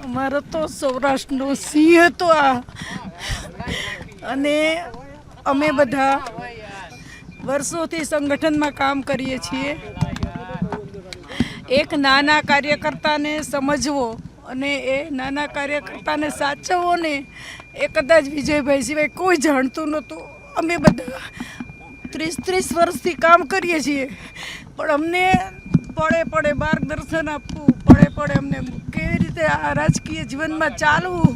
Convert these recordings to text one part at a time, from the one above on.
અમારો તો સૌરાષ્ટ્રનો સિંહ હતો આ, અને અમે બધા વર્ષોથી સંગઠનમાં કામ કરીએ છીએ. એક નાના કાર્યકર્તાને સમજવો અને એ નાના કાર્યકર્તાને સાચવવો ને એ કદાચ વિજયભાઈ સિવાય કોઈ જાણતું નહોતું. અમે બધા 30 વર્ષથી કામ કરીએ છીએ, પણ અમને પડે પડે માર્ગદર્શન આપવું, પડે પડે અમને કેવી રીતે આ રાજકીય જીવનમાં ચાલવું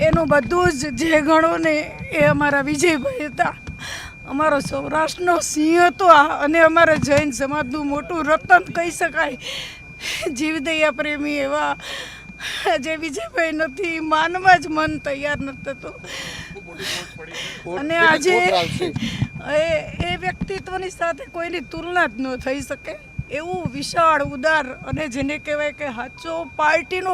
એનું બધું જ જે ગણો ને એ અમારા વિજયભાઈ હતા. અમારો સૌરાષ્ટ્રનો સિંહ હતો આ, અને અમારા જૈન સમાજનું મોટું રતન કહી શકાય. જીવદયા પ્રેમી એવા જે વિજયભાઈ નથી, માનવા જ મન તૈયાર નથી થતું. અને આજે એ વ્યક્તિત્વની સાથે કોઈની તુલના જ ન થઈ શકે એવું વિશાળ, ઉદાર અને જેને કહેવાય કે સાચો પાર્ટીનો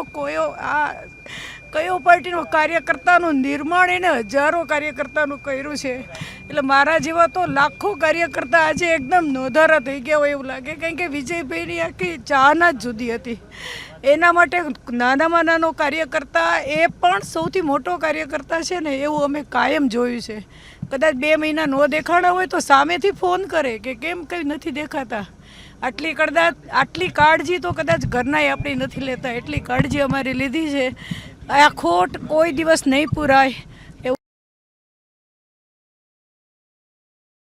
કયો પાર્ટીનો કાર્યકર્તાનું નિર્માણ એને હજારો કાર્યકર્તાનું કર્યું છે. એટલે મારા જેવા તો લાખો કાર્યકર્તા આજે એકદમ નોંધારા થઈ ગયા હોય એવું લાગે, કારણ કે વિજયભાઈની આખી ચાહના જ જુદી હતી. એના માટે નાનામાં નાનો કાર્યકર્તા એ પણ સૌથી મોટો કાર્યકર્તા છે ને એવું અમે કાયમ જોયું છે. કદાચ 2 મહિના ન દેખાણા હોય તો સામેથી ફોન કરે કે કેમ કંઈ નથી દેખાતા. આટલી કાળજી તો કદાચ ઘરનાય આપણી નથી લેતા, એટલી કાળજી અમારી લીધી છે. આ ખોટ કોઈ દિવસ નહીં પૂરાય.